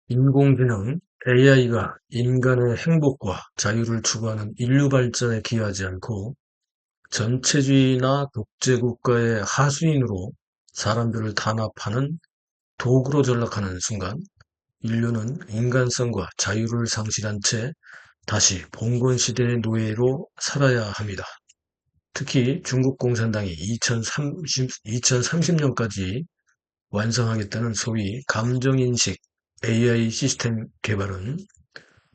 인공지능 AI가 인간의 행복과 자유를 추구하는 인류 발전에 기여하지 않고 전체주의나 독재국가의 하수인으로 사람들을 탄압하는 도구로 전락하는 순간 인류는 인간성과 자유를 상실한 채 다시 봉건 시대의 노예로 살아야 합니다. 특히 중국 공산당이 2030년까지 완성하겠다는 소위 감정인식 AI 시스템 개발은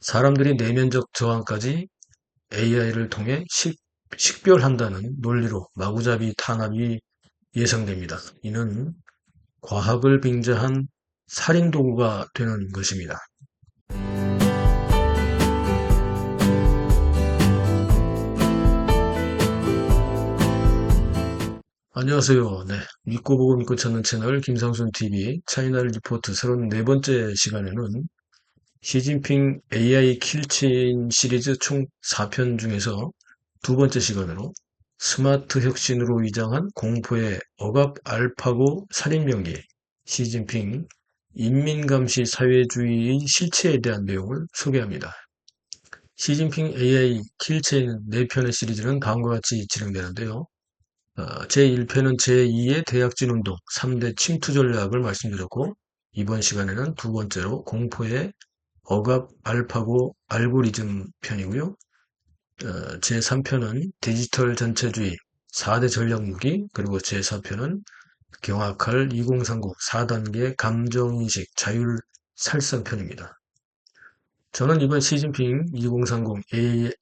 사람들이 내면적 저항까지 AI를 통해 식별한다는 논리로 마구잡이 탄압이 예상됩니다. 이는 과학을 빙자한 살인 도구가 되는 것입니다. 안녕하세요. 네, 믿고 보고 믿고 찾는 채널 김상순 TV 차이나 리포트 34번째 시간에는 시진핑 AI 킬체인 시리즈 총 4편 중에서 두 번째 시간으로 스마트 혁신으로 위장한 공포의 억압 알파고 살인병기 시진핑 인민감시 사회주의의 실체에 대한 내용을 소개합니다. 시진핑 AI 킬체인 4편의 시리즈는 다음과 같이 진행되는데요. 제1편은 제2의 대약진 운동 3대 침투 전략을 말씀드렸고 이번 시간에는 두 번째로 공포의 억압 알파고 알고리즘 편이고요. 제3편은 디지털 전체주의 4대 전략무기 그리고 제4편은 경악할 2030 4단계 감정인식 자율 살상편입니다. 저는 이번 시진핑 2030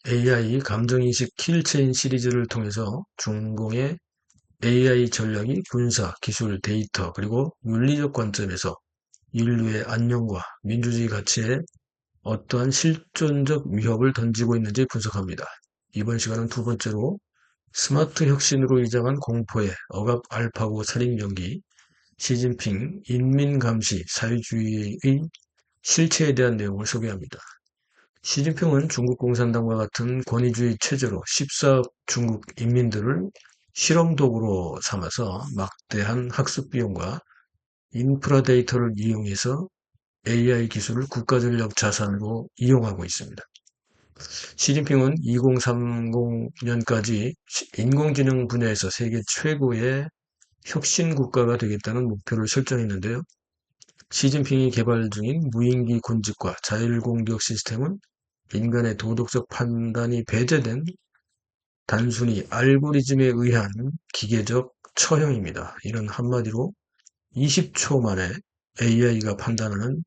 AI 감정인식 킬체인 시리즈를 통해서 중공의 AI 전략이 군사, 기술, 데이터, 그리고 윤리적 관점에서 인류의 안녕과 민주주의 가치에 어떠한 실존적 위협을 던지고 있는지 분석합니다. 이번 시간은 두 번째로 스마트 혁신으로 위장한 공포의 억압 알파고 살인병기 시진핑 인민감시 사회주의의 실체에 대한 내용을 소개합니다. 시진핑은 중국 공산당과 같은 권위주의 체제로 14억 중국 인민들을 실험도구로 삼아서 막대한 학습 비용과 인프라 데이터를 이용해서 AI 기술을 국가전력 자산으로 이용하고 있습니다. 시진핑은 2030년까지 인공지능 분야에서 세계 최고의 혁신 국가가 되겠다는 목표를 설정했는데요. 시진핑이 개발 중인 무인기 군집과 자율공격 시스템은 인간의 도덕적 판단이 배제된 단순히 알고리즘에 의한 기계적 처형입니다. 이런 한마디로 20초 만에 AI가 판단하는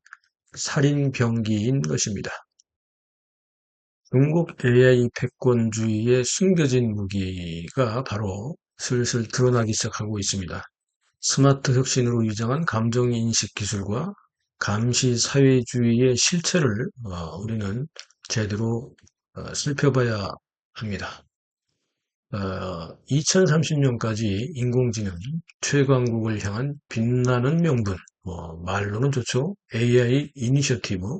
살인병기인 것입니다. 중국 AI 패권주의의 숨겨진 무기가 바로 슬슬 드러나기 시작하고 있습니다. 스마트 혁신으로 위장한 감정인식 기술과 감시 사회주의의 실체를 우리는 제대로 살펴봐야 합니다. 2030년까지 인공지능 최강국을 향한 빛나는 명분, 말로는 좋죠. AI 이니셔티브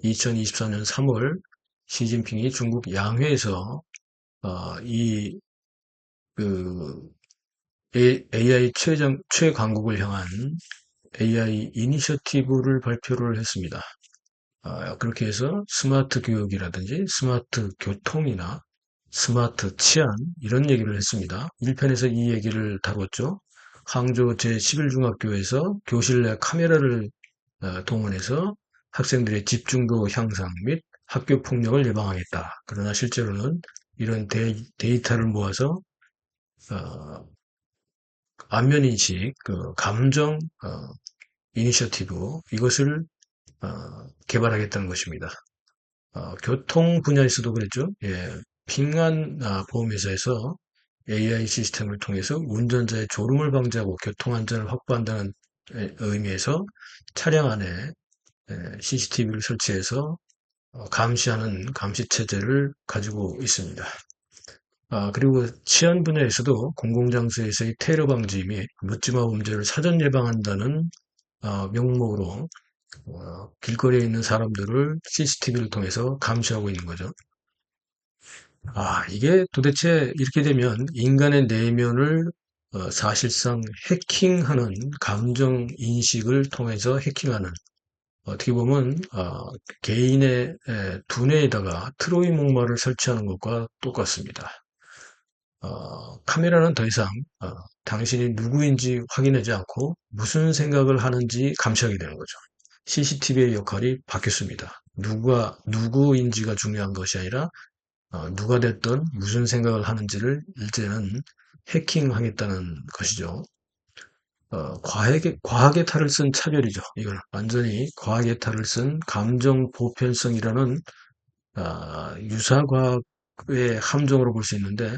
2024년 3월 시진핑이 중국 양회에서 이 AI 최강국을 향한 AI 이니셔티브를 발표를 했습니다. 그렇게 해서 스마트 교육이라든지 스마트 교통이나 스마트 치안 이런 얘기를 했습니다. 1편에서 이 얘기를 다뤘죠. 항저우 제11중학교에서 교실 내 카메라를 동원해서 학생들의 집중도 향상 및 학교 폭력을 예방하겠다. 그러나 실제로는 이런 데이터를 모아서 안면인식, 감정 이니셔티브 이것을 개발하겠다는 것입니다. 교통 분야에서도 그랬죠. 예, 핑안 보험회사에서 AI 시스템을 통해서 운전자의 졸음을 방지하고 교통안전을 확보한다는 의미에서 차량 안에 CCTV를 설치해서 감시하는 감시체제를 가지고 있습니다. 그리고 치안 분야에서도 공공장소에서의 테러 방지 및 묻지마 범죄를 사전 예방한다는 명목으로 길거리에 있는 사람들을 CCTV를 통해서 감시하고 있는 거죠. 이게 도대체 이렇게 되면 인간의 내면을 사실상 해킹하는 감정 인식을 통해서 해킹하는 어떻게 보면 개인의 두뇌에다가 트로이 목마를 설치하는 것과 똑같습니다. 카메라는 더 이상 당신이 누구인지 확인하지 않고 무슨 생각을 하는지 감시하게 되는 거죠. CCTV의 역할이 바뀌었습니다. 누가 누구인지가 중요한 것이 아니라 누가 됐든 무슨 생각을 하는지를 이제는 해킹하겠다는 것이죠. 과학의 탈을 쓴 차별이죠. 이건 완전히 과학의 탈을 쓴 감정 보편성이라는 유사과학의 함정으로 볼 수 있는데,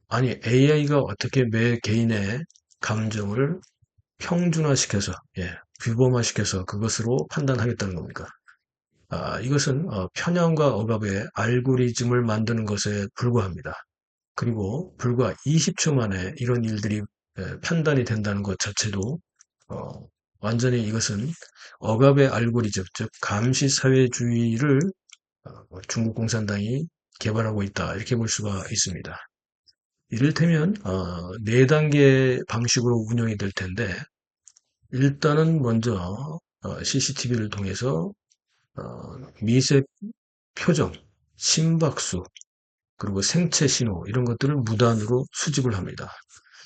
아니 AI가 어떻게 매 개인의 감정을 평준화시켜서, 규범화시켜서 그것으로 판단하겠다는 겁니까? 이것은 편향과 억압의 알고리즘을 만드는 것에 불과합니다. 그리고 불과 20초 만에 이런 일들이 판단이 된다는 것 자체도 어, 완전히 이것은 억압의 알고리즘, 즉 감시사회주의를 중국 공산당이 개발하고 있다, 이렇게 볼 수가 있습니다. 이를테면 네 단계 방식으로 운영이 될 텐데, 일단은 먼저 CCTV를 통해서 미세 표정, 심박수, 그리고 생체 신호 이런 것들을 무단으로 수집을 합니다.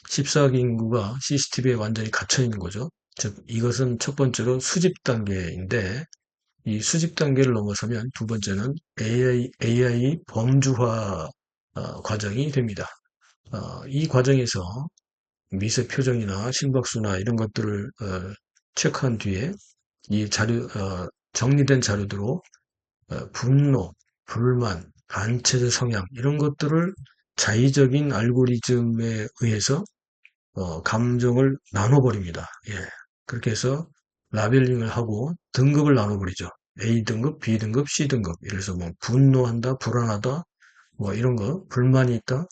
14기 인구가 CCTV에 완전히 갇혀 있는 거죠. 즉 이것은 첫 번째로 수집 단계인데, 이 수집 단계를 넘어서면 두 번째는 AI 범주화 과정이 됩니다. 이 과정에서 미세 표정이나 심박수나 이런 것들을 체크한 뒤에 이 정리된 자료대로 분노, 불만, 반체제 성향 이런 것들을 자의적인 알고리즘에 의해서 감정을 나눠버립니다. 그렇게 해서 라벨링을 하고 등급을 나눠버리죠. A등급, B등급, C등급. 이래서 뭐 분노한다, 불안하다, 뭐 이런 거, 불만이 있다,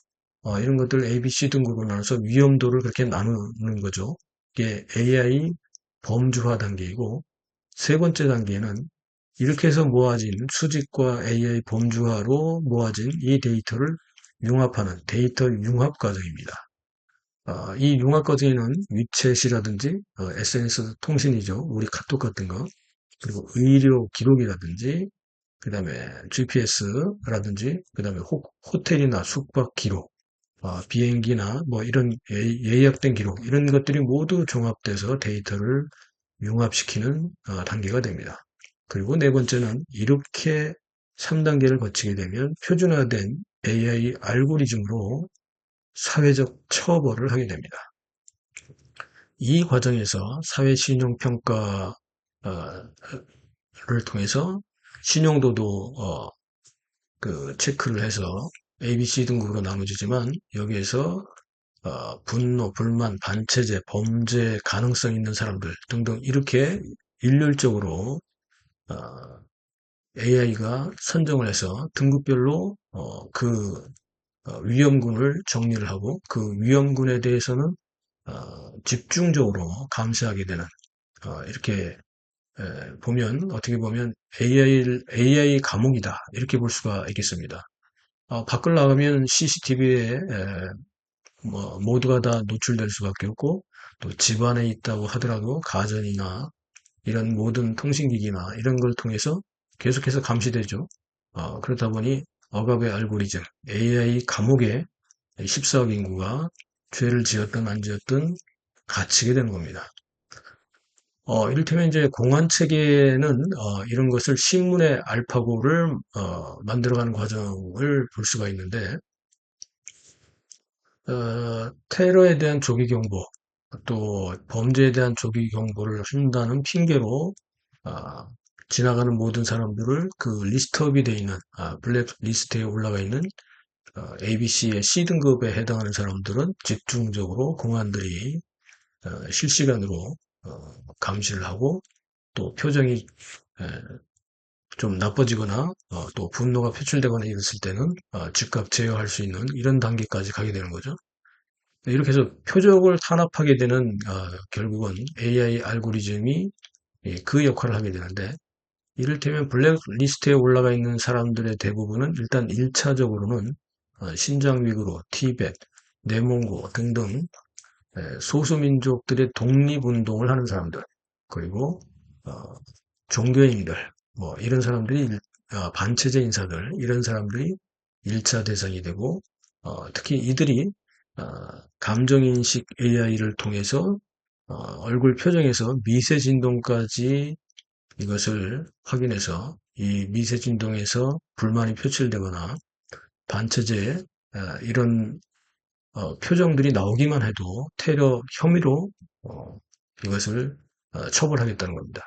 이런 것들 A, B, C 등급으로 나눠서 위험도를 그렇게 나누는 거죠. 이게 AI 범주화 단계이고, 세 번째 단계는 이렇게 해서 모아진 수직과 AI 범주화로 모아진 이 데이터를 융합하는 데이터 융합 과정입니다. 이 융합 과정에는 위챗이라든지 SNS 통신이죠. 우리 카톡 같은 거. 그리고 의료 기록이라든지 그 다음에 GPS라든지 그 다음에 호텔이나 숙박 기록, 비행기나 뭐 이런 예약된 기록 이런 것들이 모두 종합돼서 데이터를 융합시키는 단계가 됩니다. 그리고 네 번째는 이렇게 3단계를 거치게 되면 표준화된 AI 알고리즘으로 사회적 처벌을 하게 됩니다. 이 과정에서 사회신용평가를 통해서 신용도도 체크를 해서 ABC 등급으로 나눠지지만, 여기에서 분노, 불만, 반체제, 범죄 가능성 있는 사람들 등등 이렇게 일률적으로 AI가 선정을 해서 등급별로 위험군을 정리를 하고, 그 위험군에 대해서는 집중적으로 감시하게 되는, 이렇게 보면 어떻게 보면 AI 감옥이다, 이렇게 볼 수가 있겠습니다. 밖을 나가면 CCTV에 모두가 다 노출될 수밖에 없고, 또 집안에 있다고 하더라도 가전이나 이런 모든 통신기기나 이런 걸 통해서 계속해서 감시되죠. 그러다 보니 억압의 알고리즘, AI 감옥에 14억 인구가 죄를 지었든 안 지었든 갇히게 되는 겁니다. 이를테면 이제 공안 체계는 이런 것을 신문의 알파고를 만들어가는 과정을 볼 수가 있는데, 테러에 대한 조기 경보, 또 범죄에 대한 조기 경보를 한다는 핑계로 지나가는 모든 사람들을 그 리스트업이 되어 있는 블랙 리스트에 올라가 있는 ABC의 C등급에 해당하는 사람들은 집중적으로 공안들이 실시간으로 감시를 하고, 또 표정이 좀 나빠지거나 또 분노가 표출되거나 이랬을 때는 즉각 제어할 수 있는 이런 단계까지 가게 되는 거죠. 이렇게 해서 표적을 탄압하게 되는 결국은 AI 알고리즘이 그 역할을 하게 되는데, 이를테면 블랙리스트에 올라가 있는 사람들의 대부분은 일단 1차적으로는 신장위구르, 티벳, 내몽고 등등 소수민족들의 독립운동을 하는 사람들, 그리고 종교인들, 뭐 이런 사람들이 반체제 인사들 이런 사람들이 1차 대상이 되고 특히 이들이 어, 감정인식 AI를 통해서 얼굴 표정에서 미세 진동까지 이것을 확인해서 이 미세 진동에서 불만이 표출되거나 반체제 이런 표정들이 나오기만 해도 테러 혐의로 이것을 처벌하겠다는 겁니다.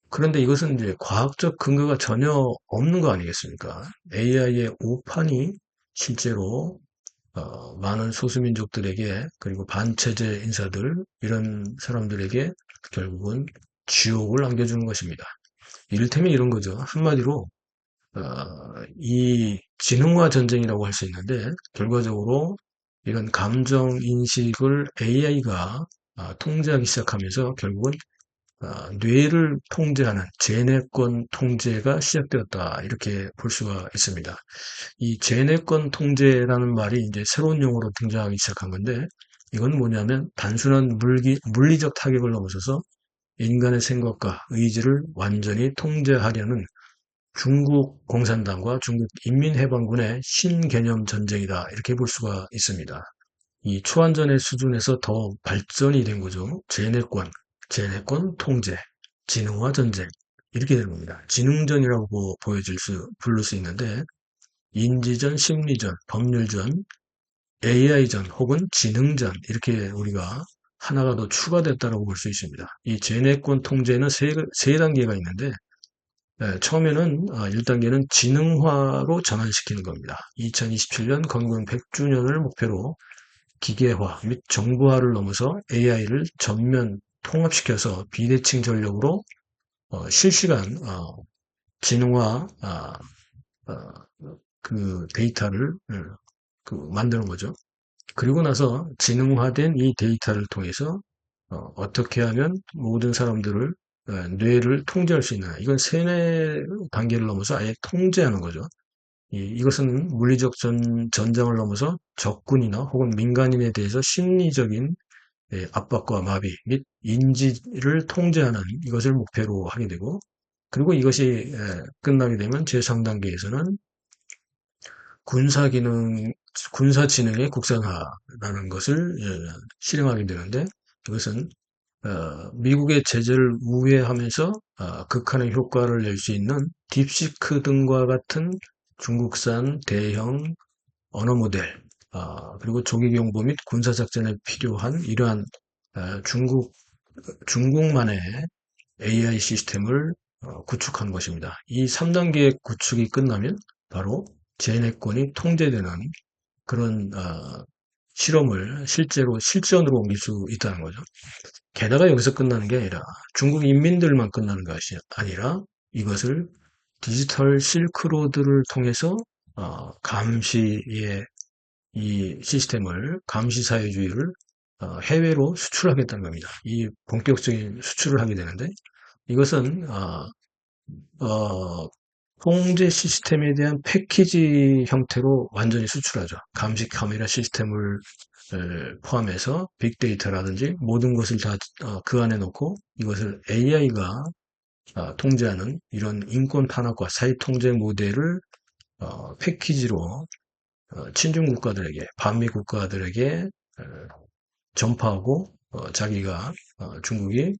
그런데 이것은 이제 과학적 근거가 전혀 없는 거 아니겠습니까? AI의 오판이 실제로 많은 소수민족들에게 그리고 반체제 인사들 이런 사람들에게 결국은 지옥을 안겨주는 것입니다. 이를테면 이런 거죠. 한마디로 이 지능화 전쟁이라고 할 수 있는데 결과적으로 이런 감정 인식을 AI가 통제하기 시작하면서 결국은 뇌를 통제하는 제뇌권 통제가 시작되었다. 이렇게 볼 수가 있습니다. 이 제뇌권 통제라는 말이 이제 새로운 용어로 등장하기 시작한 건데 이건 뭐냐면 단순한 물리적 타격을 넘어서서 인간의 생각과 의지를 완전히 통제하려는 중국 공산당과 중국 인민해방군의 신개념 전쟁이다. 이렇게 볼 수가 있습니다. 이 초안전의 수준에서 더 발전이 된 거죠. 제네권 통제, 지능화 전쟁 이렇게 되는 겁니다. 지능전이라고 부를 수 있는데 인지전, 심리전, 법률전, AI전 혹은 지능전 이렇게 우리가 하나가 더 추가됐다고 볼 수 있습니다. 이 제네권 통제는 세 단계가 있는데 처음에는 1단계는 지능화로 전환시키는 겁니다. 2027년 건국 100주년을 목표로 기계화 및 정보화를 넘어서 AI를 전면 통합시켜서 비대칭 전력으로 실시간 지능화 그 데이터를 만드는 거죠. 그리고 나서 지능화된 이 데이터를 통해서 어떻게 하면 모든 사람들을 뇌를 통제할 수 있나. 이건 세뇌 단계를 넘어서 아예 통제하는 거죠. 이것은 물리적 전장을 넘어서 적군이나 혹은 민간인에 대해서 심리적인 압박과 마비 및 인지를 통제하는 이것을 목표로 하게 되고 그리고 이것이 끝나게 되면 제3단계에서는 군사 지능의 국산화라는 것을 실행하게 되는데 이것은 미국의 제재를 우회하면서 극한의 효과를 낼 수 있는 딥시크 등과 같은 중국산 대형 언어 모델, 그리고 조기 경보 및 군사 작전에 필요한 이러한 중국만의 AI 시스템을 구축한 것입니다. 이 3단계 구축이 끝나면 바로 제네권이 통제되는 그런 실험을 실제로 실전으로 옮길 수 있다는 거죠. 게다가 여기서 끝나는 게 아니라 중국 인민들만 끝나는 것이 아니라 이것을 디지털 실크로드를 통해서 감시의 이 시스템을 감시사회주의를 해외로 수출하겠다는 겁니다. 이 본격적인 수출을 하게 되는데 이것은 통제 시스템에 대한 패키지 형태로 완전히 수출하죠. 감시 카메라 시스템을 포함해서 빅데이터라든지 모든 것을 다 그 안에 넣고 이것을 AI가 통제하는 이런 인권 탄압과 사회 통제 모델을 패키지로 친중 국가들에게 반미 국가들에게 전파하고 자기가 중국이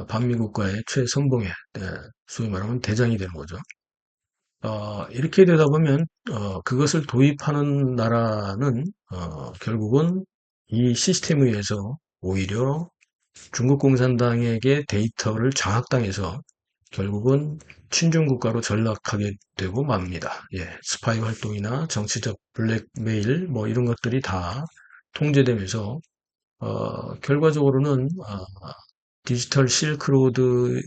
반미 국가의 최선봉에 소위 말하면 대장이 되는 거죠. 이렇게 되다 보면 그것을 도입하는 나라는 결국은 이 시스템에 의해서 오히려 중국 공산당에게 데이터를 장악당해서 결국은 친중국가로 전락하게 되고 맙니다. 예, 스파이 활동이나 정치적 블랙메일 뭐 이런 것들이 다 통제되면서 결과적으로는 디지털 실크로드라는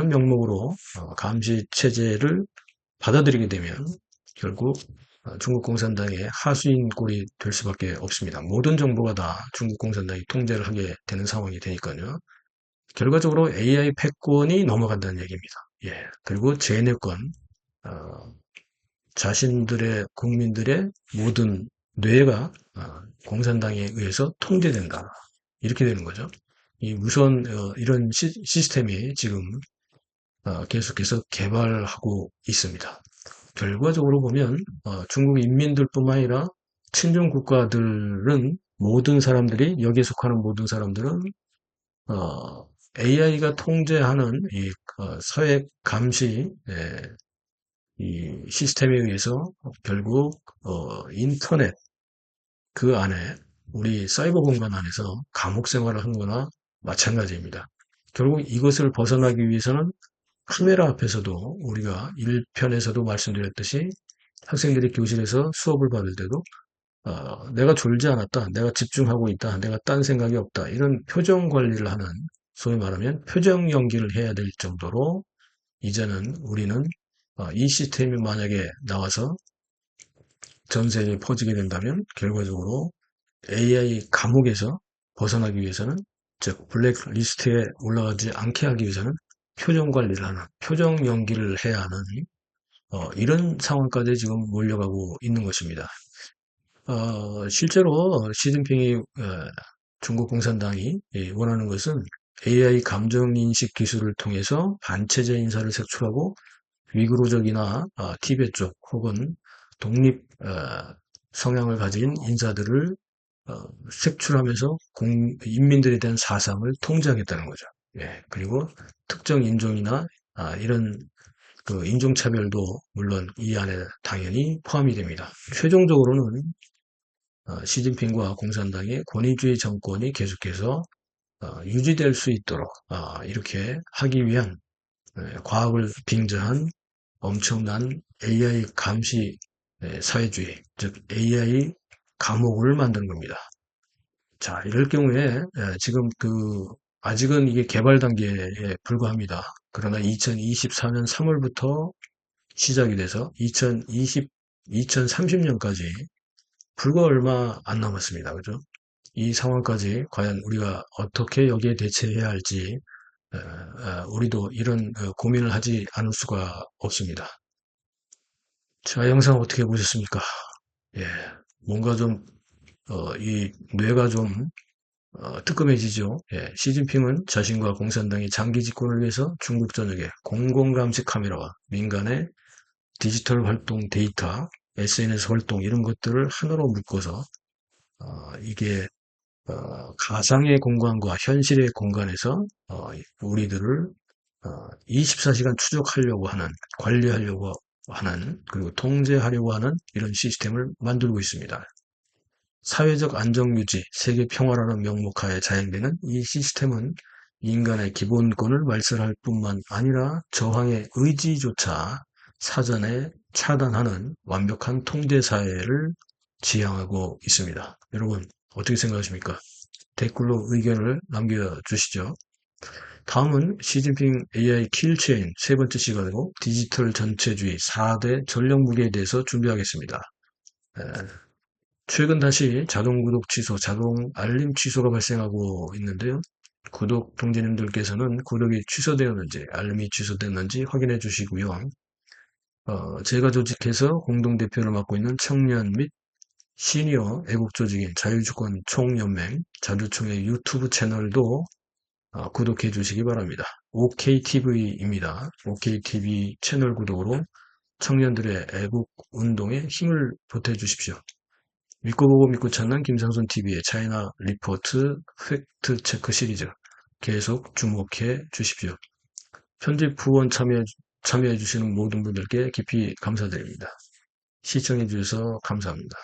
명목으로 감시 체제를 받아들이게 되면 결국 중국 공산당의 하수인 꼴이 될 수밖에 없습니다. 모든 정보가 다 중국 공산당이 통제를 하게 되는 상황이 되니까요. 결과적으로 AI 패권이 넘어간다는 얘기입니다. 예. 그리고 제네권, 자신들의 국민들의 모든 뇌가 공산당에 의해서 통제된다. 이렇게 되는 거죠. 우선 이런 시스템이 지금 계속해서 개발하고 있습니다. 결과적으로 보면 중국 인민들뿐만 아니라 친중 국가들은 모든 사람들이 여기에 속하는 모든 사람들은 AI가 통제하는 이 서해 감시 이 시스템에 의해서 결국 인터넷 그 안에 우리 사이버 공간 안에서 감옥 생활을 한 거나 마찬가지입니다. 결국 이것을 벗어나기 위해서는 카메라 앞에서도 우리가 1편에서도 말씀드렸듯이 학생들이 교실에서 수업을 받을 때도 내가 졸지 않았다, 내가 집중하고 있다, 내가 딴 생각이 없다 이런 표정 관리를 하는 소위 말하면 표정 연기를 해야 될 정도로 이제는 우리는 이 시스템이 만약에 나와서 전 세계에 퍼지게 된다면 결과적으로 AI 감옥에서 벗어나기 위해서는 즉 블랙리스트에 올라가지 않게 하기 위해서는 표정 관리를 하는 표정 연기를 해야 하는 이런 상황까지 지금 몰려가고 있는 것입니다. 실제로 시진핑이 중국 공산당이 원하는 것은 AI 감정인식 기술을 통해서 반체제 인사를 색출하고 위구르족이나 티베트 쪽 혹은 독립 성향을 가진 인사들을 색출하면서 인민들에 대한 사상을 통제하겠다는 거죠. 예, 그리고 특정 인종이나 이런 그 인종차별도 물론 이 안에 당연히 포함이 됩니다. 최종적으로는 시진핑과 공산당의 권위주의 정권이 계속해서 유지될 수 있도록 이렇게 하기 위한 과학을 빙자한 엄청난 AI 감시 사회주의, 즉 AI 감옥을 만드는 겁니다. 자, 이럴 경우에 지금 아직은 이게 개발 단계에 불과합니다. 그러나 2024년 3월부터 시작이 돼서 2030년까지 불과 얼마 안 남았습니다. 그죠? 이 상황까지 과연 우리가 어떻게 여기에 대처해야 할지 우리도 이런 고민을 하지 않을 수가 없습니다. 자, 영상 어떻게 보셨습니까? 예, 뭔가 좀 이 뇌가 좀 뜨끔해지죠. 예, 시진핑은 자신과 공산당의 장기 집권을 위해서 중국 전역에 공공감시 카메라와 민간의 디지털 활동 데이터, SNS 활동 이런 것들을 하나로 묶어서 이게 가상의 공간과 현실의 공간에서 우리들을 24시간 추적하려고 하는, 관리하려고 하는, 그리고 통제하려고 하는 이런 시스템을 만들고 있습니다. 사회적 안정유지, 세계 평화라는 명목하에 자행되는 이 시스템은 인간의 기본권을 말살할 뿐만 아니라 저항의 의지조차 사전에 차단하는 완벽한 통제사회를 지향하고 있습니다. 여러분, 어떻게 생각하십니까? 댓글로 의견을 남겨주시죠. 다음은 시진핑 AI 킬체인 세 번째 시간으로 디지털 전체주의 4대 전력 무기에 대해서 준비하겠습니다. 최근 다시 자동 구독 취소, 자동 알림 취소가 발생하고 있는데요. 구독 동지님들께서는 구독이 취소되었는지, 알림이 취소됐는지 확인해 주시고요. 제가 조직해서 공동대표를 맡고 있는 청년 및 시니어 애국조직인 자유주권 총연맹, 자주총의 유튜브 채널도 구독해 주시기 바랍니다. OKTV입니다. OKTV 채널 구독으로 청년들의 애국 운동에 힘을 보태 주십시오. 믿고 보고 믿고 찾는 김상순 TV의 차이나 리포트 팩트 체크 시리즈 계속 주목해 주십시오. 편집 후원 참여해 주시는 모든 분들께 깊이 감사드립니다. 시청해 주셔서 감사합니다.